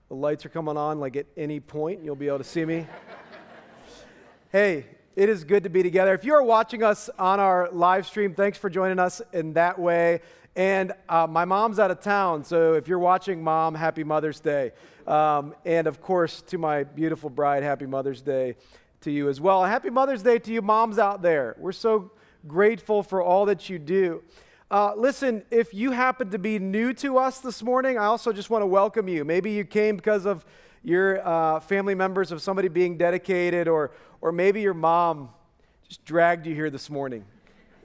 The lights are coming on like at any point. You'll be able to see me. Hey, it is good to be together. If you are watching us on our live stream, thanks for joining us in that way. And my mom's out of town, so if you're watching, Mom, happy Mother's Day. And of course, to my beautiful bride, happy Mother's Day to you as well. Happy Mother's Day to you moms out there. We're so grateful for all that you do. Listen, if you happen to be new to us this morning, I also just want to welcome you. Maybe you came because of your family members of somebody being dedicated, or maybe your mom just dragged you here this morning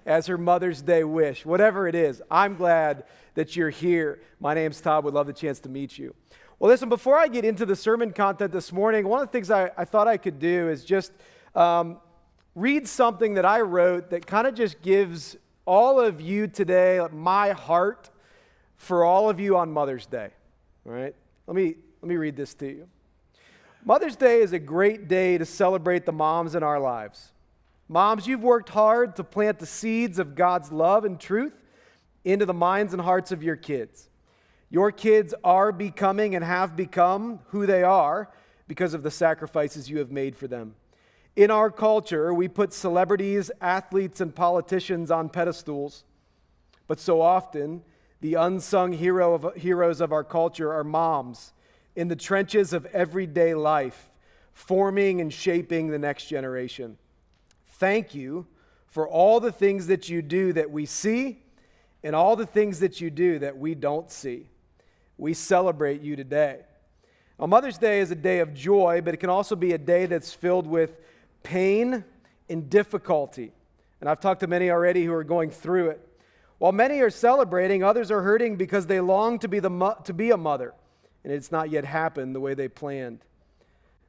as her Mother's Day wish. Whatever it is, I'm glad that you're here. My name's Todd. Would love the chance to meet you. Well, listen, before I get into the sermon content this morning, one of the things I thought I could do is just read something that I wrote that kind of just gives all of you today my heart for all of you on Mother's Day. All right? Let me read this to you. Mother's Day is a great day to celebrate the moms in our lives. Moms, you've worked hard to plant the seeds of God's love and truth into the minds and hearts of your kids. Your kids are becoming and have become who they are because of the sacrifices you have made for them. In our culture, we put celebrities, athletes, and politicians on pedestals, but so often, the unsung heroes of our culture are moms in the trenches of everyday life, forming and shaping the next generation. Thank you for all the things that you do that we see and all the things that you do that we don't see. We celebrate you today. Now, Mother's Day is a day of joy, but it can also be a day that's filled with pain and difficulty. And I've talked to many already who are going through it. While many are celebrating, others are hurting because they long to be a mother, and it's not yet happened the way they planned.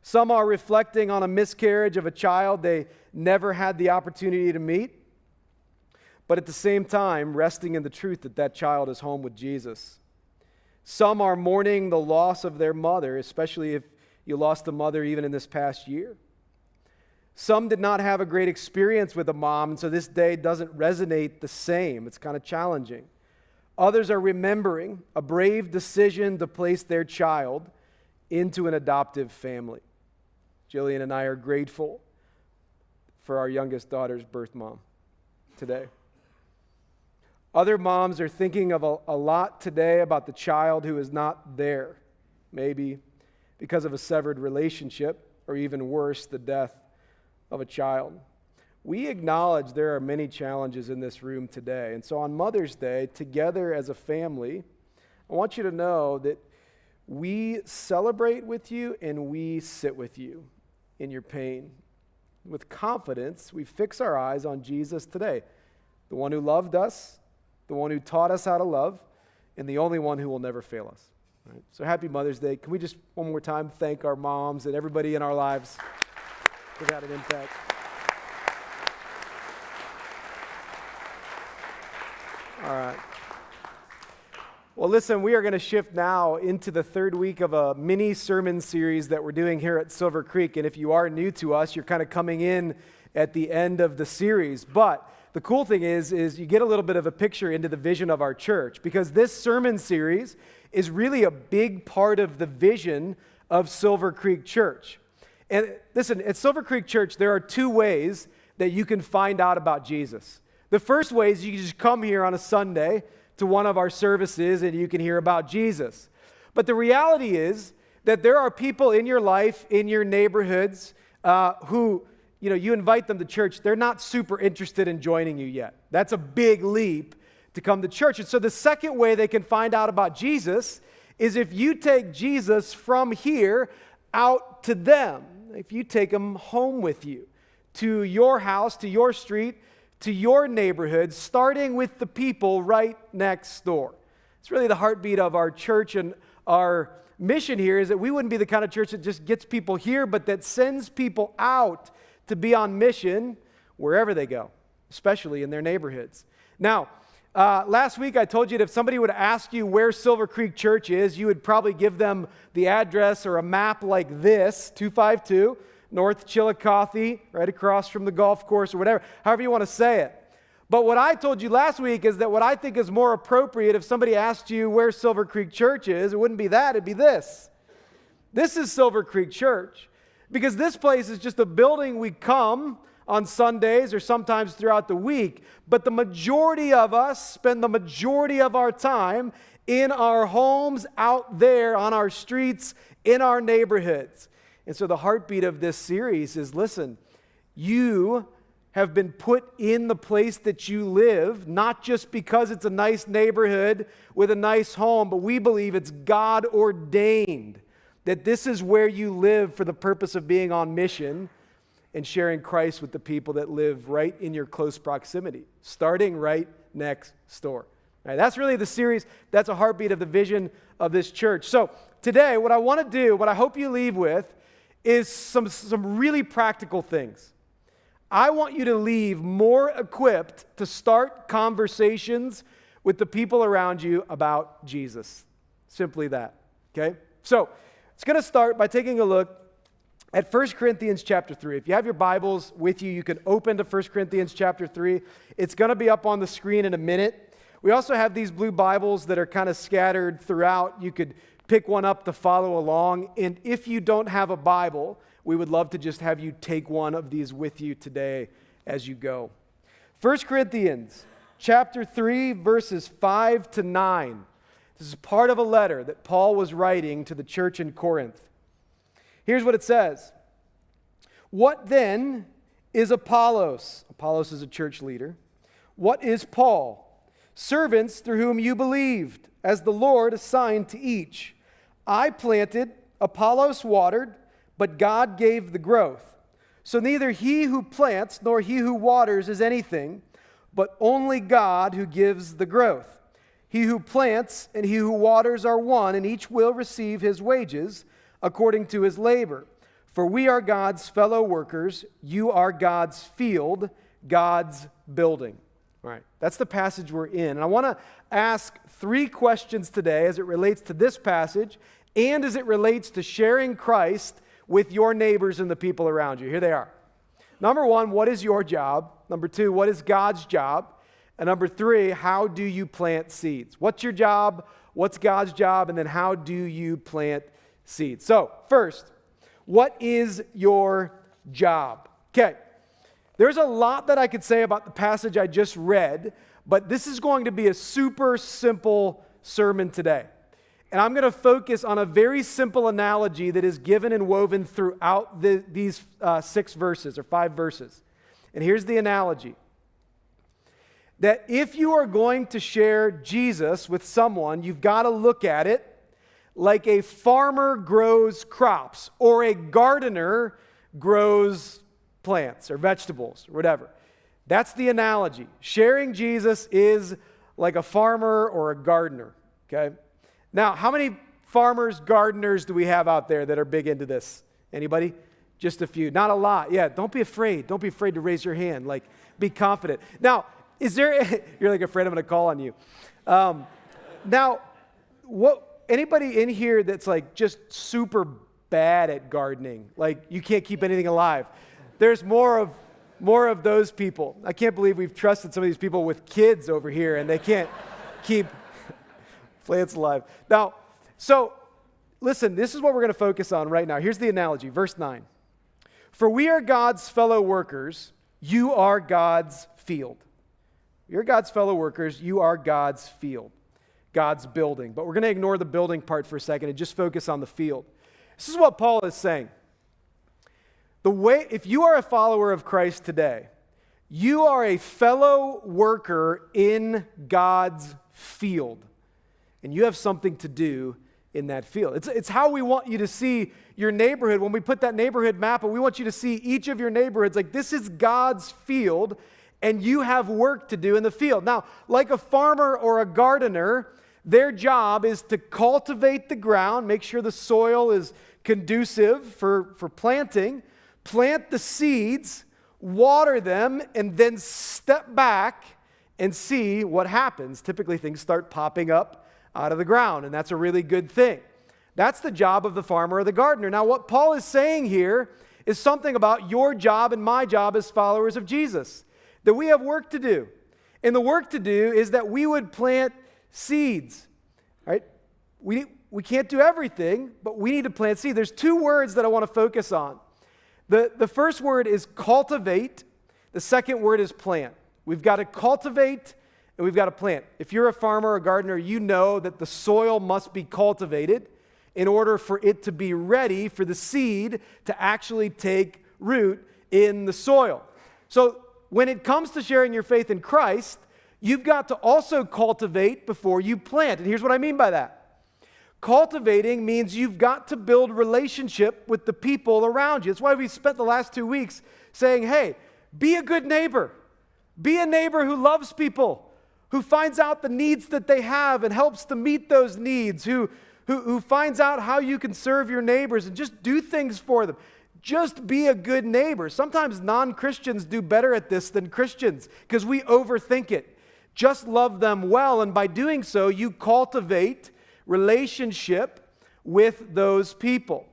Some are reflecting on a miscarriage of a child they never had the opportunity to meet, but at the same time, resting in the truth that that child is home with Jesus. Some are mourning the loss of their mother, especially if you lost a mother even in this past year. Some did not have a great experience with a mom, and so this day doesn't resonate the same. It's kind of challenging. Others are remembering a brave decision to place their child into an adoptive family. Jillian and I are grateful for our youngest daughter's birth mom today. Other moms are thinking of a lot today about the child who is not there, maybe because of a severed relationship, or even worse, the death of a child. We acknowledge there are many challenges in this room today. And so on Mother's Day, together as a family, I want you to know that we celebrate with you and we sit with you in your pain. With confidence, we fix our eyes on Jesus today, the one who loved us, the one who taught us how to love, and the only one who will never fail us. Right? So happy Mother's Day. Can we just one more time thank our moms and everybody in our lives who've had an impact. All right. Well, listen, we are going to shift now into the third week of a mini sermon series that we're doing here at Silver Creek. And if you are new to us, you're kind of coming in at the end of the series. But the cool thing is you get a little bit of a picture into the vision of our church, because this sermon series is really a big part of the vision of Silver Creek Church. And listen, at Silver Creek Church, there are two ways that you can find out about Jesus. The first way is you can just come here on a Sunday to one of our services and you can hear about Jesus. But the reality is that there are people in your life, in your neighborhoods, who, you invite them to church, they're not super interested in joining you yet. That's a big leap to come to church. And so the second way they can find out about Jesus is if you take Jesus from here out to them. If you take them home with you, to your house, to your street, to your neighborhood, starting with the people right next door. It's really the heartbeat of our church, and our mission here is that we wouldn't be the kind of church that just gets people here, but that sends people out to be on mission wherever they go, especially in their neighborhoods. Now, last week I told you that if somebody would ask you where Silver Creek Church is, you would probably give them the address or a map like this, 252 North Chillicothe, right across from the golf course or whatever, however you want to say it. But what I told you last week is that what I think is more appropriate if somebody asked you where Silver Creek Church is, it wouldn't be that, it'd be this. This is Silver Creek Church, because this place is just a building we come on Sundays or sometimes throughout the week, but the majority of us spend the majority of our time in our homes, out there, on our streets, in our neighborhoods. And so the heartbeat of this series is, listen, you have been put in the place that you live, not just because it's a nice neighborhood with a nice home, but we believe it's God ordained that this is where you live for the purpose of being on mission and sharing Christ with the people that live right in your close proximity, starting right next door. All right, that's really the series. That's a heartbeat of the vision of this church. So today, what I want to do, what I hope you leave with, is some really practical things. I want you to leave more equipped to start conversations with the people around you about Jesus. Simply that, okay? So it's going to start by taking a look at 1 Corinthians chapter 3. If you have your Bibles with you, you can open to 1 Corinthians chapter 3. It's going to be up on the screen in a minute. We also have these blue Bibles that are kind of scattered throughout. You could pick one up to follow along. And if you don't have a Bible, we would love to just have you take one of these with you today as you go. 1 Corinthians chapter 3, verses 5 to 9. This is part of a letter that Paul was writing to the church in Corinth. Here's what it says. What then is Apollos? Apollos is a church leader. What is Paul? Servants through whom you believed, as the Lord assigned to each. I planted, Apollos watered, but God gave the growth. So neither he who plants nor he who waters is anything, but only God who gives the growth. He who plants and he who waters are one, and each will receive his wages according to his labor. For we are God's fellow workers. You are God's field, God's building. All right, that's the passage we're in. And I want to ask 3 questions today as it relates to this passage and as it relates to sharing Christ with your neighbors and the people around you. Here they are. Number 1, what is your job? Number 2, what is God's job? And number 3, how do you plant seeds? What's your job? What's God's job? And then how do you plant seeds? So, first, what is your job? Okay. There's a lot that I could say about the passage I just read, but this is going to be a super simple sermon today. And I'm going to focus on a very simple analogy that is given and woven throughout these 6 verses or 5 verses. And here's the analogy. That if you are going to share Jesus with someone, you've got to look at it like a farmer grows crops or a gardener grows plants or vegetables or whatever. That's the analogy. Sharing Jesus is like a farmer or a gardener, okay? Now, how many farmers, gardeners do we have out there that are big into this? Anybody? Just a few. Not a lot. Yeah, don't be afraid. Don't be afraid to raise your hand. Like, be confident. Now, is there, you're like afraid I'm going to call on you. Now, anybody in here that's like just super bad at gardening? Like, you can't keep anything alive. There's more of those people. I can't believe we've trusted some of these people with kids over here and they can't keep plants alive. Now, so listen, this is what we're going to focus on right now. Here's the analogy, verse 9. For we are God's fellow workers, you are God's field. You're God's fellow workers, you are God's field, God's building. But we're going to ignore the building part for a second and just focus on the field. This is what Paul is saying. If you are a follower of Christ today, you are a fellow worker in God's field, and you have something to do in that field. It's how we want you to see your neighborhood. When we put that neighborhood map, we want you to see each of your neighborhoods like this is God's field, and you have work to do in the field. Now, like a farmer or a gardener, their job is to cultivate the ground, make sure the soil is conducive for planting, plant the seeds, water them, and then step back and see what happens. Typically, things start popping up out of the ground, and that's a really good thing. That's the job of the farmer or the gardener. Now, what Paul is saying here is something about your job and my job as followers of Jesus, that we have work to do. And the work to do is that we would plant seeds, right? we can't do everything, but we need to plant seed. There's two words that I want to focus on. The first word is cultivate. The second word is plant. We've got to cultivate and we've got to plant. If you're a farmer or gardener, you know that the soil must be cultivated in order for it to be ready for the seed to actually take root in the soil. So when it comes to sharing your faith in Christ, you've got to also cultivate before you plant. And here's what I mean by that. Cultivating means you've got to build relationship with the people around you. That's why we spent the last 2 weeks saying, hey, be a good neighbor. Be a neighbor who loves people, who finds out the needs that they have and helps to meet those needs, who finds out how you can serve your neighbors and just do things for them. Just be a good neighbor. Sometimes non-Christians do better at this than Christians because we overthink it. Just love them well, and by doing so, you cultivate relationship with those people.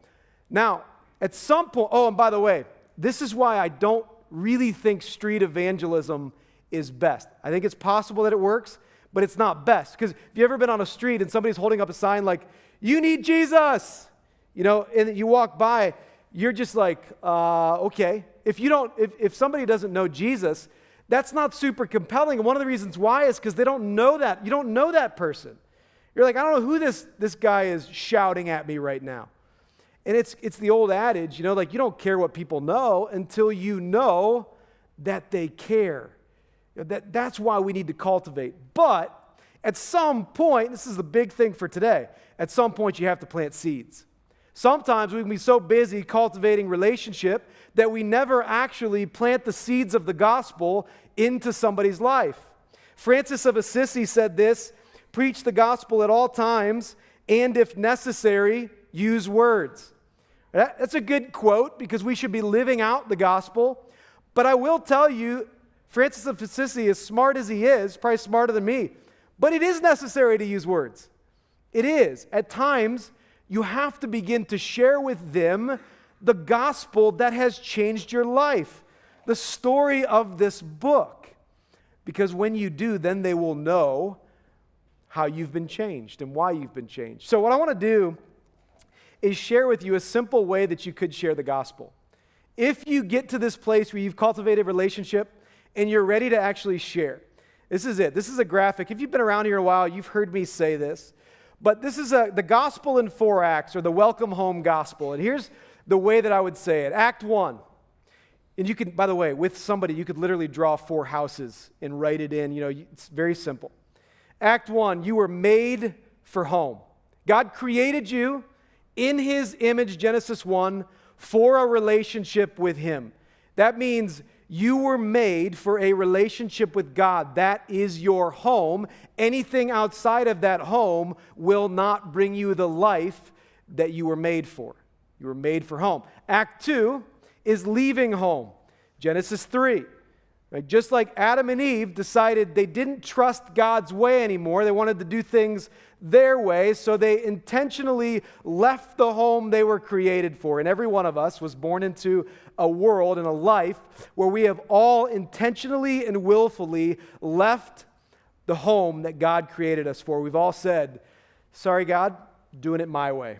Now, at some point, and by the way, this is why I don't really think street evangelism is best. I think it's possible that it works, but it's not best. Because if you've ever been on a street and somebody's holding up a sign like, you need Jesus, and you walk by, you're just like, okay. If somebody doesn't know Jesus, that's not super compelling. And one of the reasons why is because they don't know that. You don't know that person. You're like, I don't know who this guy is shouting at me right now. And it's the old adage, like you don't care what people know until you know that they care. That's why we need to cultivate. But at some point, this is the big thing for today, at some point you have to plant seeds. Sometimes we can be so busy cultivating relationship that we never actually plant the seeds of the gospel into somebody's life. Francis of Assisi said this, preach the gospel at all times, and if necessary, use words. That's a good quote because we should be living out the gospel. But I will tell you, Francis of Assisi, as smart as he is, probably smarter than me, but it is necessary to use words. It is. At times, you have to begin to share with them the gospel that has changed your life, the story of this book. Because when you do, then they will know how you've been changed and why you've been changed. So what I want to do is share with you a simple way that you could share the gospel. If you get to this place where you've cultivated relationship and you're ready to actually share, this is it. This is a graphic. If you've been around here a while, you've heard me say this. But this is the gospel in 4 acts, or the welcome home gospel. And here's the way that I would say it. Act 1. And you can, by the way, with somebody, you could literally draw 4 houses and write it in. It's very simple. Act 1, you were made for home. God created you in His image, Genesis 1, for a relationship with Him. That means you were made for a relationship with God. That is your home. Anything outside of that home will not bring you the life that you were made for. You were made for home. Act 2 is leaving home. Genesis 3. Right? Just like Adam and Eve decided they didn't trust God's way anymore, they wanted to do things their way, so they intentionally left the home they were created for. And every one of us was born into a world and a life where we have all intentionally and willfully left the home that God created us for. We've all said, sorry, God, doing it my way.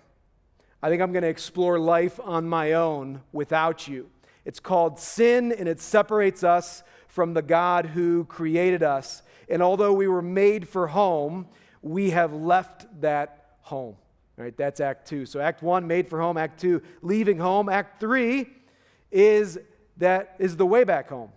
I think I'm going to explore life on my own without you. It's called sin, and it separates us from the God who created us. And although we were made for home, we have left that home. All right, that's Act 2. So Act 1, made for home. Act 2, leaving home. Act 3 is the way back home.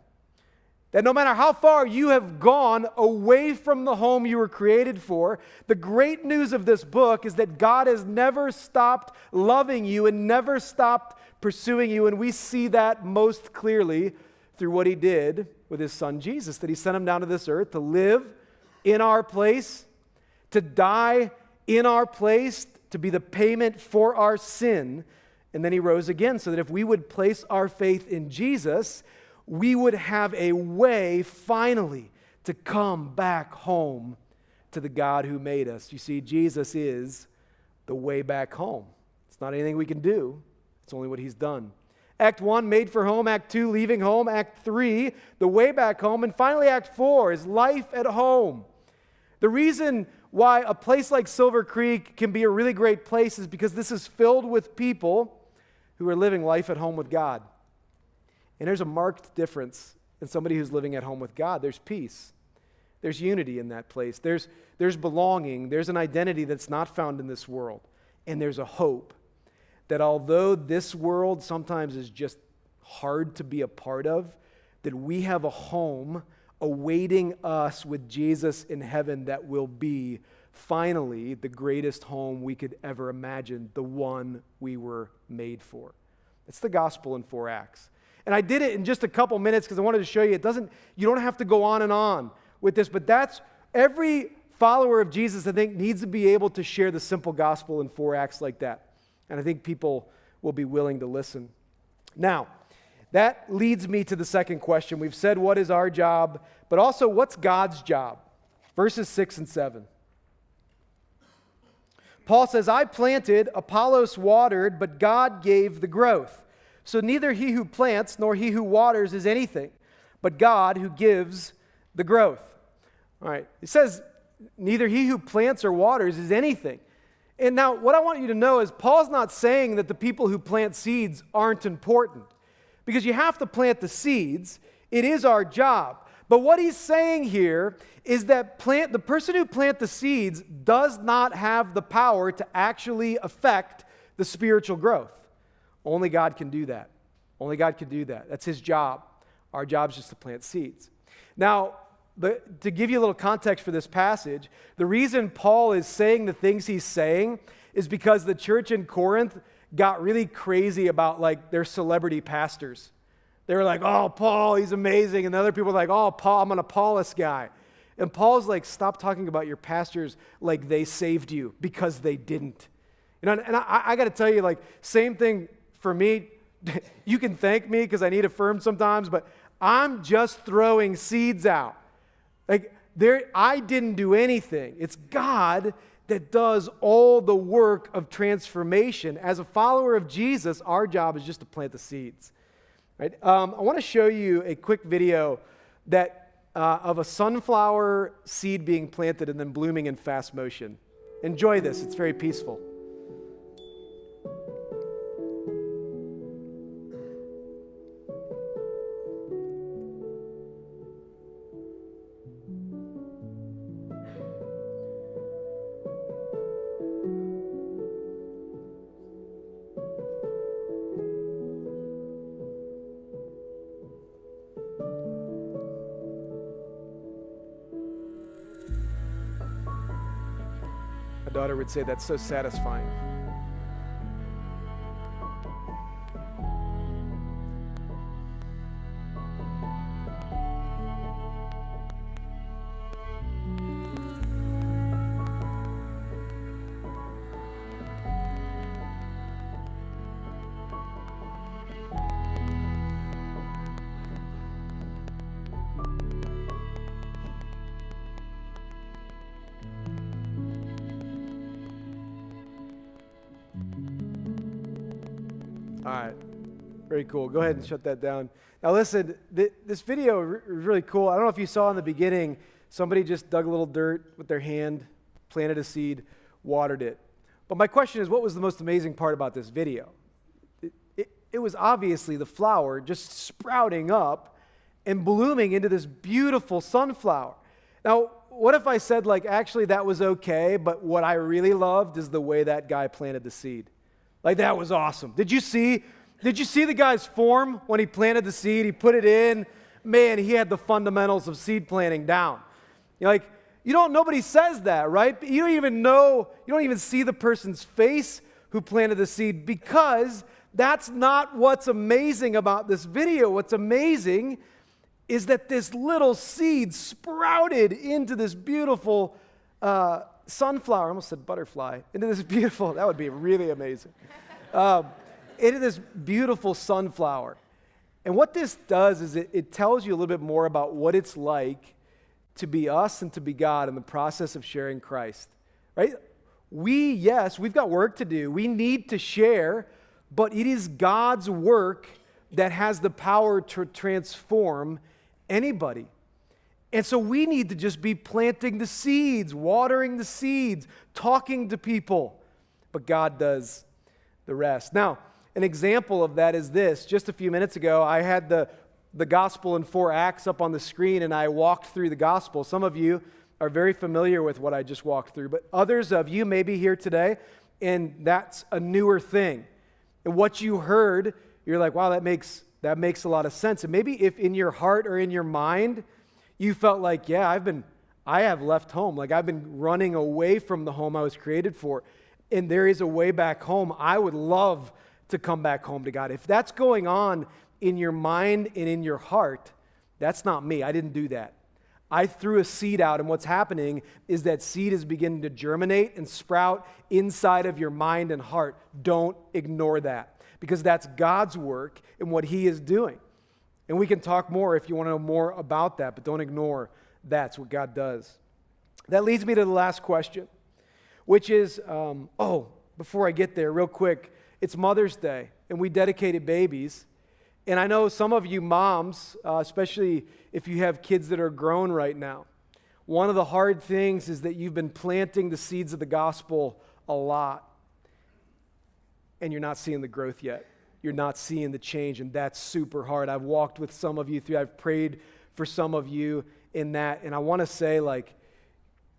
That no matter how far you have gone away from the home you were created for, the great news of this book is that God has never stopped loving you and never stopped pursuing you. And we see that most clearly through what He did with His Son Jesus, that He sent Him down to this earth to live in our place, to die in our place, to be the payment for our sin. And then He rose again so that if we would place our faith in Jesus, we would have a way finally to come back home to the God who made us. You see, Jesus is the way back home. It's not anything we can do. It's only what He's done. Act 1, made for home. Act 2, leaving home. Act 3, the way back home. And finally, Act 4 is life at home. The reason why a place like Silver Creek can be a really great place is because this is filled with people who are living life at home with God. And there's a marked difference in somebody who's living at home with God. There's peace. There's unity in that place. There's belonging. There's an identity that's not found in this world. And there's a hope that although this world sometimes is just hard to be a part of, that we have a home awaiting us with Jesus in heaven that will be finally the greatest home we could ever imagine, the one we were made for. It's the gospel in 4 acts. And I did it in just a couple minutes because I wanted to show you you don't have to go on and on with this, but that's every follower of Jesus, I think, needs to be able to share the simple gospel in 4 acts like that. And I think people will be willing to listen. Now, that leads me to the second question. We've said what is our job, but also what's God's job? Verses 6 and 7. Paul says, I planted, Apollos watered, but God gave the growth. So neither he who plants nor he who waters is anything, but God who gives the growth. All right, it says neither he who plants or waters is anything. And now what I want you to know is Paul's not saying that the people who plant seeds aren't important, because you have to plant the seeds. It is our job. But what he's saying here is that the person who plants the seeds does not have the power to actually affect the spiritual growth. Only God can do that. Only God can do that. That's his job. Our job is just to plant seeds. Now, to give you a little context for this passage, the reason Paul is saying the things he's saying is because the church in Corinth got really crazy about like their celebrity pastors. They were like, oh, Paul, he's amazing. And the other people were like, oh, Paul, I'm an Apollos guy. And Paul's like, stop talking about your pastors like they saved you, because they didn't. You know, and I got to tell you, like, same thing for me. You can thank me because I need affirmed sometimes, but I'm just throwing seeds out. Like, I didn't do anything. It's God that does all the work of transformation. As a follower of Jesus, our job is just to plant the seeds. Right? I want to show you a quick video of a sunflower seed being planted and then blooming in fast motion. Enjoy this. It's very peaceful. My daughter would say that's so satisfying. All right, very cool. Go ahead and shut that down. Now listen, this video is really cool. I don't know if you saw in the beginning, somebody just dug a little dirt with their hand, planted a seed, watered it. But my question is, what was the most amazing part about this video? It was obviously the flower just sprouting up and blooming into this beautiful sunflower. Now, what if I said, like, actually that was okay, but what I really loved is the way that guy planted the seed? Like, that was awesome. Did you see the guy's form when he planted the seed? He put it in. Man, he had the fundamentals of seed planting down. Nobody says that, right? You don't even see the person's face who planted the seed, because that's not what's amazing about this video. What's amazing is that this little seed sprouted into this beautiful sunflower. I almost said butterfly. Into this beautiful, that would be really amazing. Into this beautiful sunflower. And what this does is it tells you a little bit more about what it's like to be us and to be God in the process of sharing Christ, right? We've got work to do. We need to share, but it is God's work that has the power to transform anybody. And so we need to just be planting the seeds, watering the seeds, talking to people. But God does the rest. Now, an example of that is this. Just a few minutes ago, I had the gospel in 4 acts up on the screen, and I walked through the gospel. Some of you are very familiar with what I just walked through, but others of you may be here today, and that's a newer thing. And what you heard, you're like, wow, that makes a lot of sense. And maybe if in your heart or in your mind, you felt like, yeah, I have left home. Like I've been running away from the home I was created for. And there is a way back home. I would love to come back home to God. If that's going on in your mind and in your heart, that's not me. I didn't do that. I threw a seed out, and what's happening is that seed is beginning to germinate and sprout inside of your mind and heart. Don't ignore that, because that's God's work and what He is doing. And we can talk more if you want to know more about that, but don't ignore that's what God does. That leads me to the last question, which is, before I get there, real quick, it's Mother's Day, and we dedicated babies. And I know some of you moms, especially if you have kids that are grown right now, one of the hard things is that you've been planting the seeds of the gospel a lot, and you're not seeing the growth yet. You're not seeing the change, and that's super hard. I've walked with some of you through, I've prayed for some of you in that, and I want to say,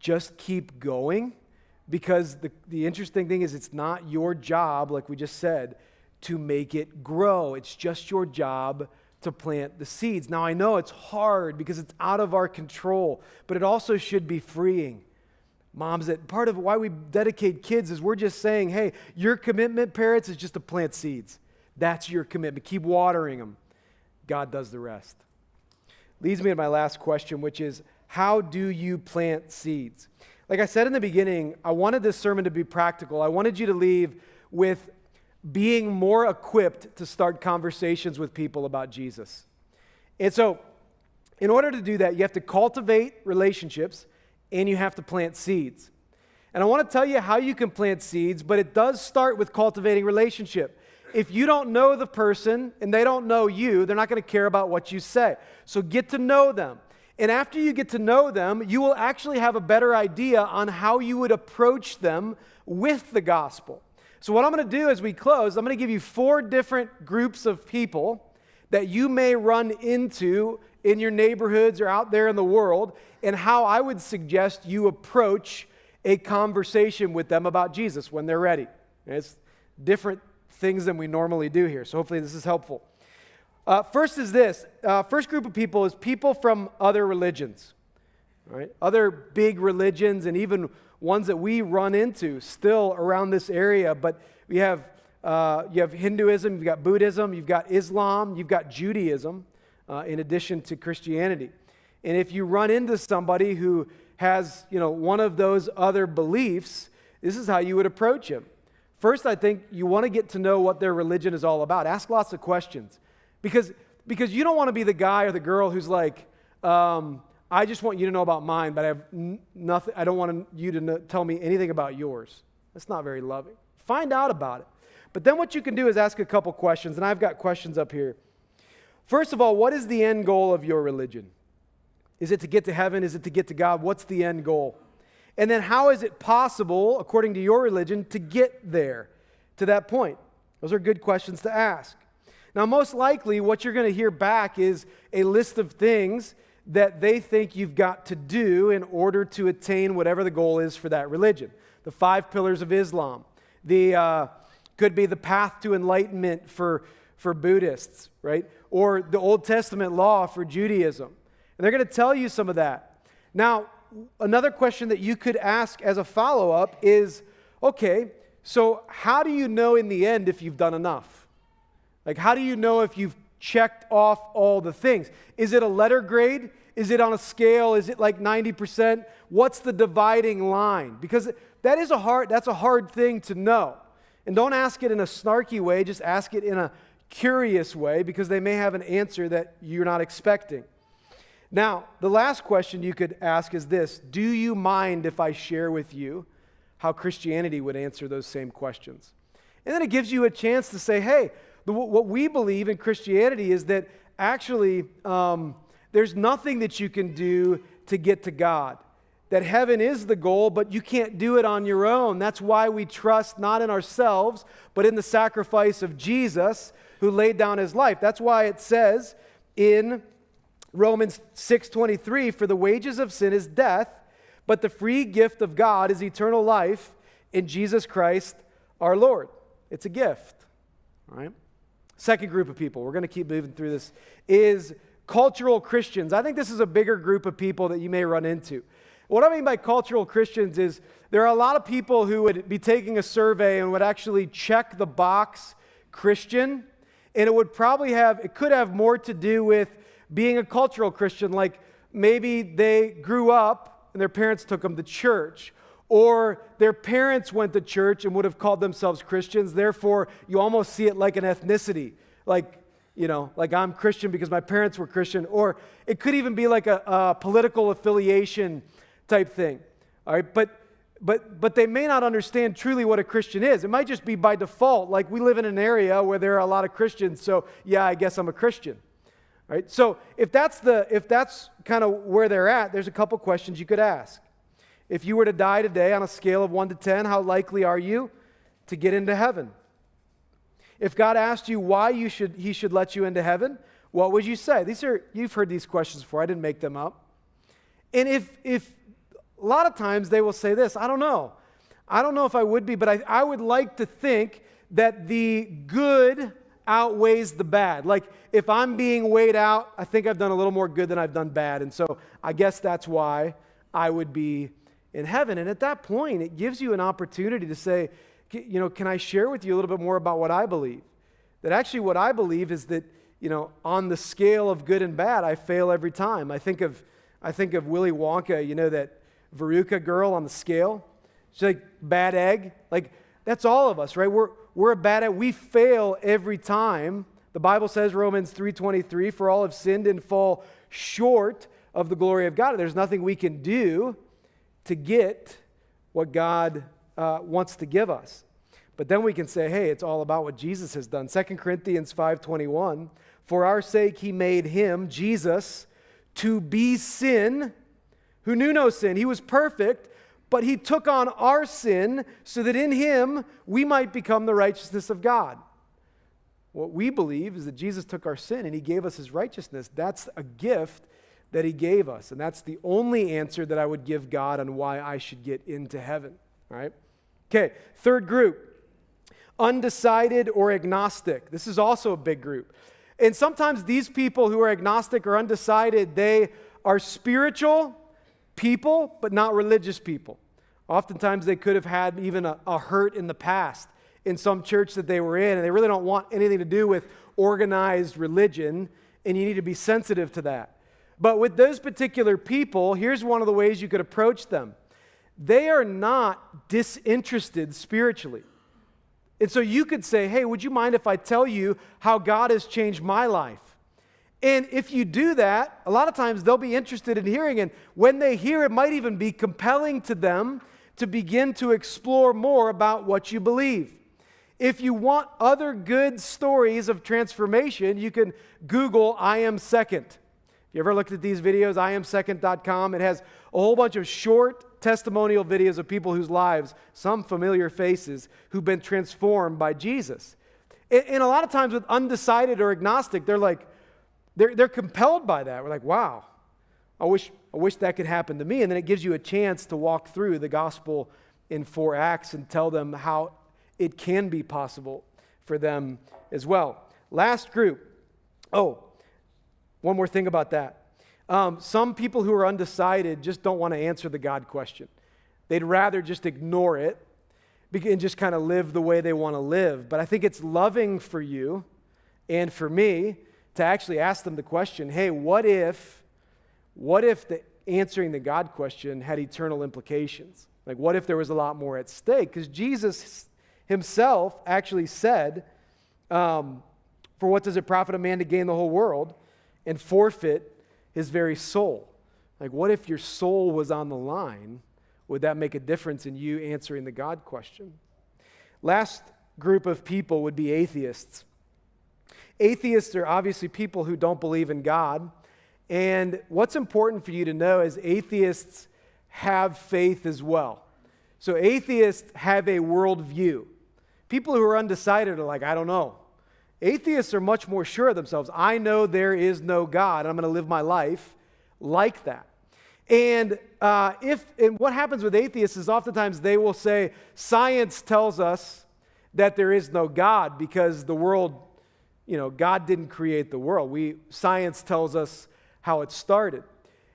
just keep going, because the interesting thing is it's not your job, like we just said, to make it grow. It's just your job to plant the seeds. Now, I know it's hard because it's out of our control, but it also should be freeing. Moms, that part of why we dedicate kids is we're just saying, hey, your commitment, parents, is just to plant seeds. That's your commitment. Keep watering them. God does the rest. Leads me to my last question, which is, how do you plant seeds? Like I said in the beginning, I wanted this sermon to be practical. I wanted you to leave with being more equipped to start conversations with people about Jesus. And so, in order to do that, you have to cultivate relationships and you have to plant seeds. And I want to tell you how you can plant seeds, but it does start with cultivating relationship. If you don't know the person and they don't know you, they're not going to care about what you say. So get to know them. And after you get to know them, you will actually have a better idea on how you would approach them with the gospel. So what I'm going to do as we close, I'm going to give you 4 different groups of people that you may run into in your neighborhoods or out there in the world, and how I would suggest you approach a conversation with them about Jesus when they're ready. And it's different things than we normally do here, so hopefully this is helpful. First is this. First group of people is people from other religions, all right? Other big religions, and even ones that we run into still around this area. But you have Hinduism, you've got Buddhism, you've got Islam, you've got Judaism, in addition to Christianity. And if you run into somebody who has, one of those other beliefs, this is how you would approach him. First, I think you want to get to know what their religion is all about. Ask lots of questions. Because you don't want to be the guy or the girl who's like, I just want you to know about mine, but I have nothing. I don't want you to tell me anything about yours. That's not very loving. Find out about it. But then what you can do is ask a couple questions, and I've got questions up here. First of all, what is the end goal of your religion? Is it to get to heaven? Is it to get to God? What's the end goal? And then how is it possible, according to your religion, to get there, to that point? Those are good questions to ask. Now, most likely, what you're going to hear back is a list of things that they think you've got to do in order to attain whatever the goal is for that religion. The 5 pillars of Islam. Could be the path to enlightenment for Buddhists, right? Or the Old Testament law for Judaism. And they're going to tell you some of that. Now, another question that you could ask as a follow-up is, okay, so how do you know in the end if you've done enough? Like, how do you know if you've checked off all the things? Is it a letter grade? Is it on a scale? Is it like 90%? What's the dividing line? Because that's a hard thing to know. And don't ask it in a snarky way, just ask it in a curious way, because they may have an answer that you're not expecting. Now, the last question you could ask is this: do you mind if I share with you how Christianity would answer those same questions? And then it gives you a chance to say, hey, what we believe in Christianity is that actually there's nothing that you can do to get to God. That heaven is the goal, but you can't do it on your own. That's why we trust not in ourselves, but in the sacrifice of Jesus, who laid down his life. That's why it says in Romans 6:23, for the wages of sin is death, but the free gift of God is eternal life in Jesus Christ our Lord. It's a gift, all right? Second group of people, we're going to keep moving through this, is cultural Christians. I think this is a bigger group of people that you may run into. What I mean by cultural Christians is there are a lot of people who would be taking a survey and would actually check the box Christian, and it could have more to do with being a cultural Christian, like maybe they grew up and their parents took them to church, or their parents went to church and would have called themselves Christians. Therefore, you almost see it like an ethnicity, like I'm Christian because my parents were Christian, or it could even be like a political affiliation type thing. All right, but they may not understand truly what a Christian is. It might just be by default, like we live in an area where there are a lot of Christians, so yeah, I guess I'm a Christian. All right, so if that's kind of where they're at, there's a couple questions you could ask. If you were to die today on a scale of 1 to 10, how likely are you to get into heaven? If God asked you why he should let you into heaven, what would you say? You've heard these questions before. I didn't make them up. And if a lot of times they will say this, I don't know. I don't know if I would be, but I would like to think that the good outweighs the bad. Like if I'm being weighed out, I think I've done a little more good than I've done bad. And so I guess that's why I would be in heaven. And at that point, it gives you an opportunity to say, can I share with you a little bit more about what I believe? That actually what I believe is that, on the scale of good and bad, I fail every time. I think of Willy Wonka, that Veruca girl on the scale. She's like bad egg. Like that's all of us, right? We're a bad egg. We fail every time. The Bible says, Romans 3:23, for all have sinned and fall short of the glory of God. There's nothing we can do to get what God wants to give us. But then we can say, hey, it's all about what Jesus has done. 2 Corinthians 5:21, for our sake he made him, Jesus, to be sin, who knew no sin. He was perfect, but he took on our sin so that in him we might become the righteousness of God. What we believe is that Jesus took our sin and he gave us his righteousness. That's a gift that he gave us. And that's the only answer that I would give God on why I should get into heaven. All right? Okay, third group, undecided or agnostic. This is also a big group. And sometimes these people who are agnostic or undecided, they are spiritual people, but not religious people. Oftentimes they could have had even a hurt in the past in some church that they were in, and they really don't want anything to do with organized religion, and you need to be sensitive to that. But with those particular people, here's one of the ways you could approach them. They are not disinterested spiritually. And so you could say, hey, would you mind if I tell you how God has changed my life? And if you do that, a lot of times they'll be interested in hearing, and when they hear, it might even be compelling to them to begin to explore more about what you believe. If you want other good stories of transformation, you can Google I Am Second. If you ever looked at these videos, iamsecond.com, it has a whole bunch of short testimonial videos of people whose lives, some familiar faces, who've been transformed by Jesus. And a lot of times with undecided or agnostic, they're compelled by that. We're like, wow, I wish that could happen to me. And then it gives you a chance to walk through the gospel in 4 acts and tell them how it can be possible for them as well. Last group. Oh, one more thing about that. Some people who are undecided just don't want to answer the God question. They'd rather just ignore it and just kind of live the way they want to live. But I think it's loving for you and for me to actually ask them the question, hey, what if answering the God question had eternal implications? Like, what if there was a lot more at stake? Because Jesus himself actually said, for what does it profit a man to gain the whole world and forfeit his very soul? Like, what if your soul was on the line? Would that make a difference in you answering the God question? Last group of people would be atheists. Atheists are obviously people who don't believe in God, And what's important for you to know is atheists have faith as well. So atheists have a worldview. People who are undecided are like, I don't know. Atheists are much more sure of themselves. I know there is no God, and I'm going to live my life like that. And what happens with atheists is oftentimes they will say, science tells us that there is no God because the world, God didn't create the world. Science tells us how it started.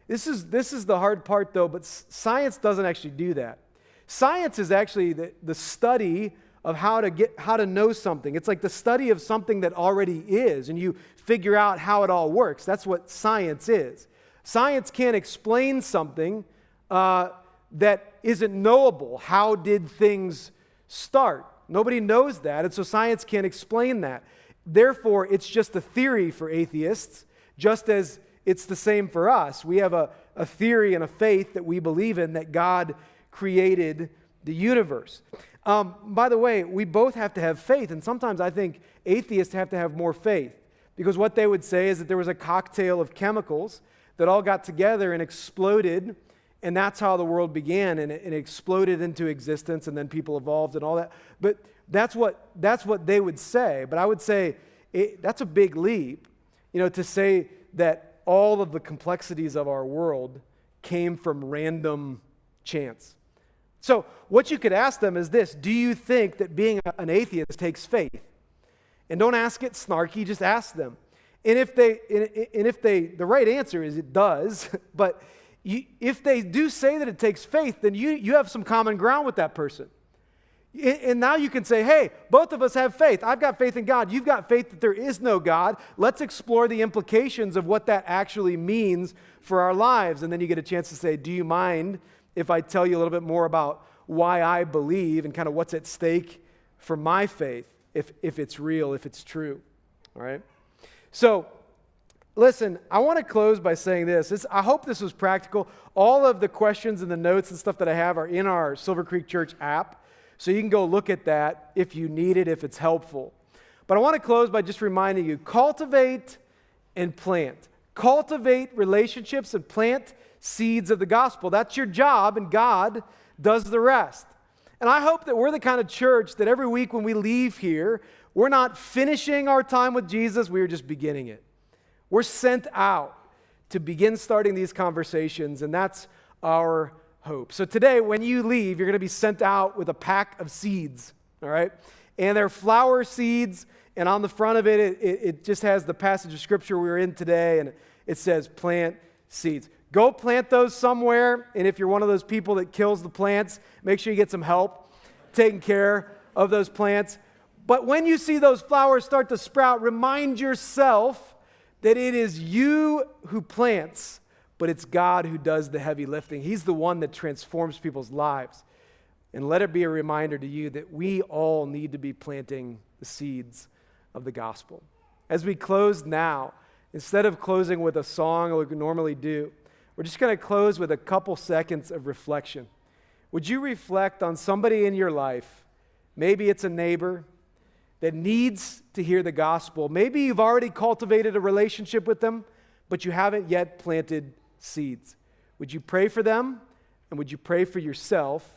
This is the hard part, though, but science doesn't actually do that. Science is actually the study of how to know something. It's like the study of something that already is, and you figure out how it all works. That's what science is. Science can't explain something that isn't knowable. How did things start? Nobody knows that, and so science can't explain that. Therefore, it's just a theory for atheists, just as it's the same for us. We have a theory and a faith that we believe in, that God created the universe. By the way, we both have to have faith, and sometimes I think atheists have to have more faith, because what they would say is that there was a cocktail of chemicals that all got together and exploded, and that's how the world began, and it exploded into existence, and then people evolved and all that. But that's what they would say. But I would say that's a big leap, to say that all of the complexities of our world came from random chance. So what you could ask them is this: do you think that being an atheist takes faith? And don't ask it snarky, just ask them. And if the right answer is it does, but if they do say that it takes faith, then you have some common ground with that person. And now you can say, hey, both of us have faith. I've got faith in God. You've got faith that there is no God. Let's explore the implications of what that actually means for our lives. And then you get a chance to say, do you mind if I tell you a little bit more about why I believe and kind of what's at stake for my faith, if it's real, if it's true? All right? So, listen, I want to close by saying this. I hope this was practical. All of the questions and the notes and stuff that I have are in our Silver Creek Church app, so you can go look at that if you need it, if it's helpful. But I want to close by just reminding you, cultivate and plant. Cultivate relationships and plant seeds of the gospel. That's your job, and God does the rest. And I hope that we're the kind of church that every week when we leave here, we're not finishing our time with Jesus, we are just beginning it. We're sent out to begin starting these conversations, and that's our hope. So today, when you leave, you're going to be sent out with a pack of seeds, all right? And they're flower seeds, and on the front of it just has the passage of Scripture we were in today, and it says, plant seeds. Go plant those somewhere, and if you're one of those people that kills the plants, make sure you get some help taking care of those plants. But when you see those flowers start to sprout, remind yourself that it is you who plants, but it's God who does the heavy lifting. He's the one that transforms people's lives. And let it be a reminder to you that we all need to be planting the seeds of the gospel. As we close now, instead of closing with a song like we normally do, we're just going to close with a couple seconds of reflection. Would you reflect on somebody in your life? Maybe it's a neighbor that needs to hear the gospel. Maybe you've already cultivated a relationship with them, but you haven't yet planted seeds. Would you pray for them? And would you pray for yourself